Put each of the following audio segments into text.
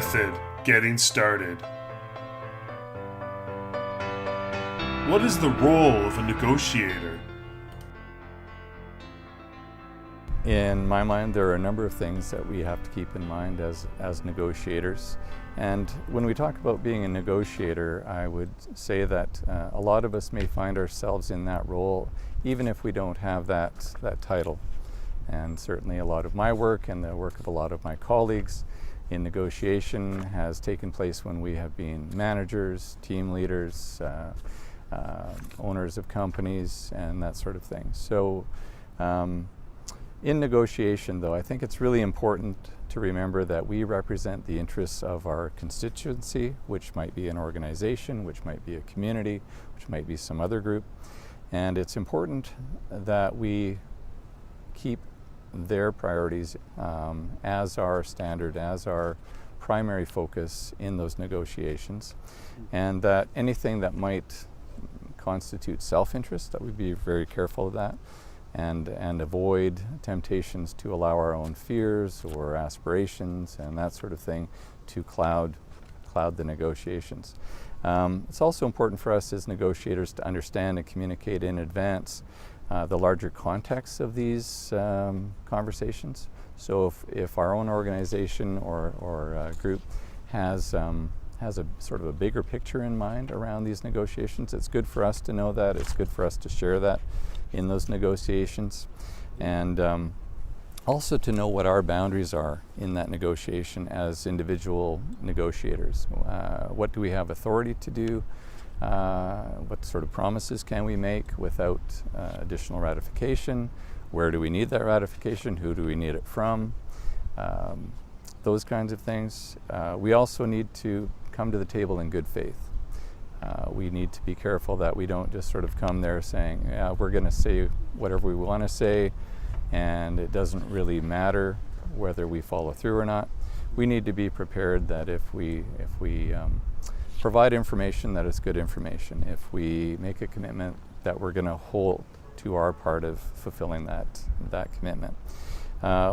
Method Getting Started. What is the role of a negotiator? In my mind, there are a number of things that we have to keep in mind as negotiators. And when we talk about being a negotiator, I would say that a lot of us may find ourselves in that role, even if we don't have that title. And certainly a lot of my work and the work of a lot of my colleagues in negotiation has taken place when we have been managers, team leaders, owners of companies, and that sort of thing. So in negotiation, though, I think it's really important to remember that we represent the interests of our constituency, which might be an organization, which might be a community, which might be some other group. And it's important that we keep their priorities as our standard, as our primary focus in those negotiations, and that anything that might constitute self-interest, that we be very careful of that, and avoid temptations to allow our own fears or aspirations and that sort of thing to cloud the negotiations. It's also important for us as negotiators to understand and communicate in advance the larger context of these conversations. So if our own organization or group has a sort of a bigger picture in mind around these negotiations, it's good for us to know that. It's good for us to share that in those negotiations, and also to know what our boundaries are in that negotiation as individual negotiators. What do we have authority to do? What sort of promises can we make without additional ratification? Where do we need that ratification? Who do we need it from? Those kinds of things. We also need to come to the table in good faith. We need to be careful that we don't just sort of come there saying, yeah, we're going to say whatever we want to say, and it doesn't really matter whether we follow through or not. We need to be prepared that if we provide information, that is good information. If we make a commitment, that we're going to hold to our part of fulfilling that commitment.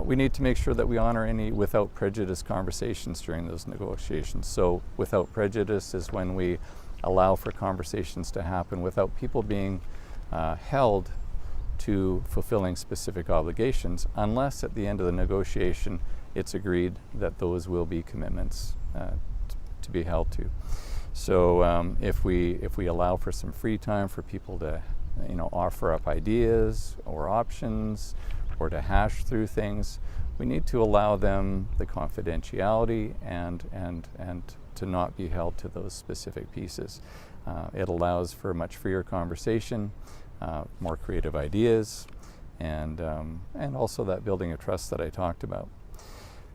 We need to make sure that we honor any without prejudice conversations during those negotiations. So without prejudice is when we allow for conversations to happen without people being held to fulfilling specific obligations, unless at the end of the negotiation it's agreed that those will be commitments to be held to. So if we allow for some free time for people to offer up ideas or options or to hash through things, we need to allow them the confidentiality and to not be held to those specific pieces. It allows for much freer conversation, more creative ideas, and also that building of trust that I talked about.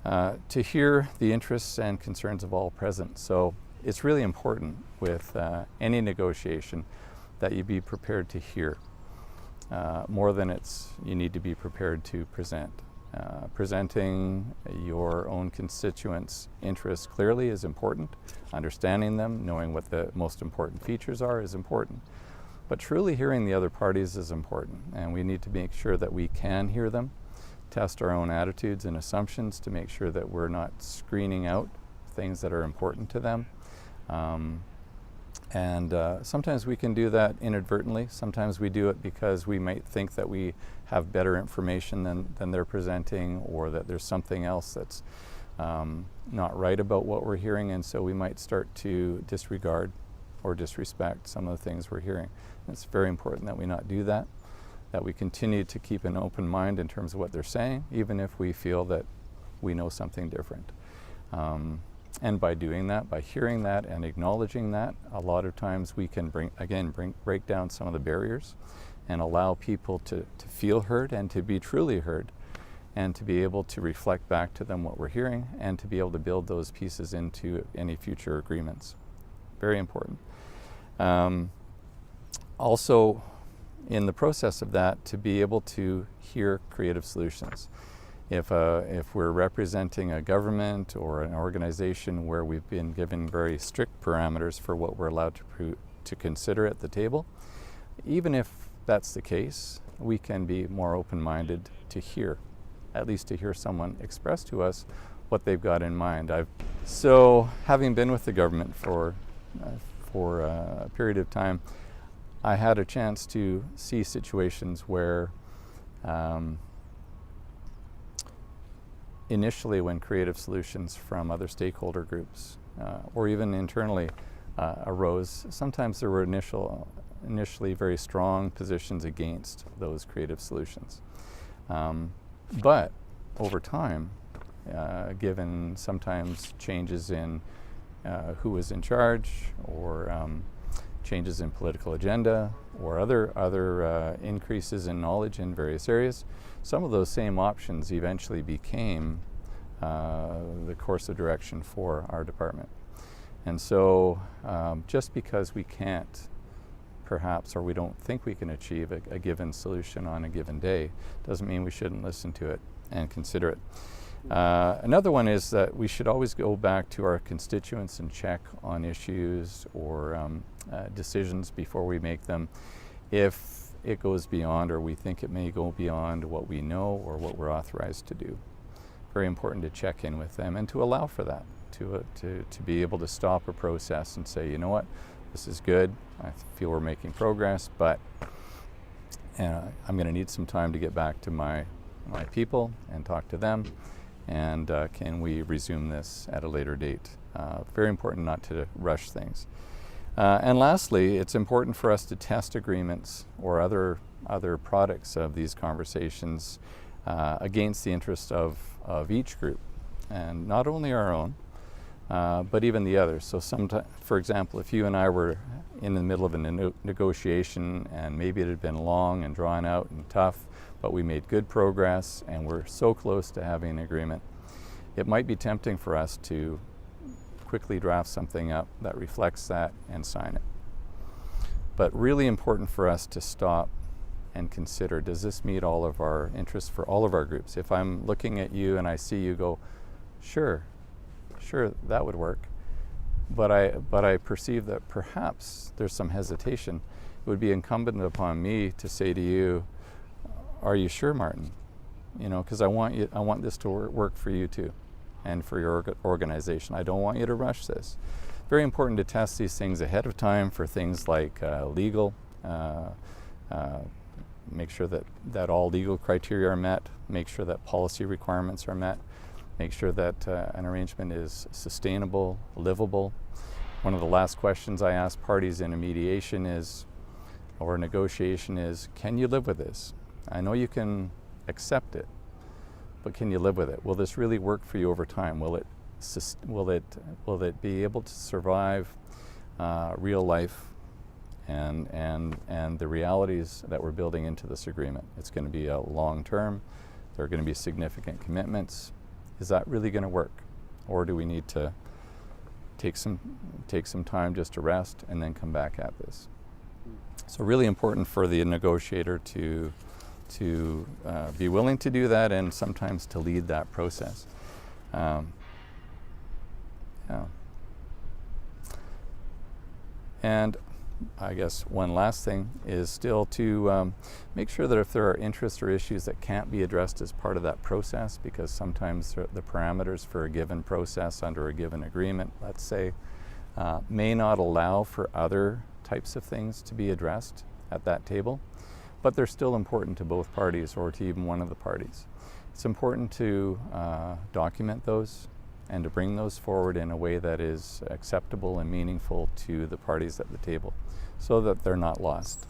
To hear the interests and concerns of all present. So it's really important with any negotiation that you be prepared to hear. More than you need to be prepared to present. Presenting your own constituents' interests clearly is important. Understanding them, knowing what the most important features are is important. But truly hearing the other parties is important, and we need to make sure that we can hear them, test our own attitudes and assumptions to make sure that we're not screening out things that are important to them. Sometimes we can do that inadvertently. Sometimes we do it because we might think that we have better information than they're presenting, or that there's something else that's not right about what we're hearing, and so we might start to disregard or disrespect some of the things we're hearing. And it's very important that we not do that we continue to keep an open mind in terms of what they're saying, even if we feel that we know something different. And by doing that, by hearing that and acknowledging that, a lot of times we can break down some of the barriers and allow people to feel heard and to be truly heard, and to be able to reflect back to them what we're hearing, and to be able to build those pieces into any future agreements. Very important. Also, in the process of that, to be able to hear creative solutions. If we're representing a government or an organization where we've been given very strict parameters for what we're allowed to consider at the table, even if that's the case, we can be more open-minded to hear, at least to hear someone express to us what they've got in mind. So having been with the government for a period of time, I had a chance to see situations where initially when creative solutions from other stakeholder groups or even internally arose, sometimes there were initially very strong positions against those creative solutions. But over time, given sometimes changes in who was in charge, or changes in political agenda, or other increases in knowledge in various areas, some of those same options eventually became the course of direction for our department. And so just because we can't perhaps, or we don't think we can achieve a given solution on a given day, doesn't mean we shouldn't listen to it and consider it. Another one is that we should always go back to our constituents and check on issues or decisions before we make them, if it goes beyond, or we think it may go beyond what we know or what we're authorized to do. Very important to check in with them and to allow for that, to be able to stop a process and say, you know what, this is good, I feel we're making progress, but I'm going to need some time to get back to my people and talk to them, and can we resume this at a later date? Very important not to rush things. And lastly, it's important for us to test agreements or other products of these conversations against the interest of each group, and not only our own, but even the others. So for example, if you and I were in the middle of a negotiation and maybe it had been long and drawn out and tough, but we made good progress and we're so close to having an agreement, it might be tempting for us to quickly draft something up that reflects that and sign it. But really important for us to stop and consider, does this meet all of our interests for all of our groups? If I'm looking at you and I see you go, sure, that would work, but I perceive that perhaps there's some hesitation, it would be incumbent upon me to say to you, are you sure, Martin? You know, because I want this to work for you too, and for your organization. I don't want you to rush this. Very important to test these things ahead of time for things like legal, make sure that all legal criteria are met, make sure that policy requirements are met, make sure that an arrangement is sustainable, livable. One of the last questions I ask parties in a mediation or a negotiation is, can you live with this? I know you can accept it, but can you live with it? Will this really work for you over time? Will it be able to survive real life and the realities that we're building into this agreement? It's going to be a long term. There are going to be significant commitments. Is that really going to work, or do we need to take some time just to rest and then come back at this? So really important for the negotiator to be willing to do that, and sometimes to lead that process. Yeah. And I guess one last thing is still to make sure that if there are interests or issues that can't be addressed as part of that process, because sometimes the parameters for a given process under a given agreement, let's say, may not allow for other types of things to be addressed at that table, but they're still important to both parties or to even one of the parties. It's important to document those and to bring those forward in a way that is acceptable and meaningful to the parties at the table, so that they're not lost,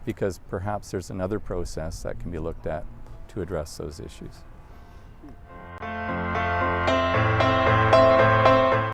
because perhaps there's another process that can be looked at to address those issues.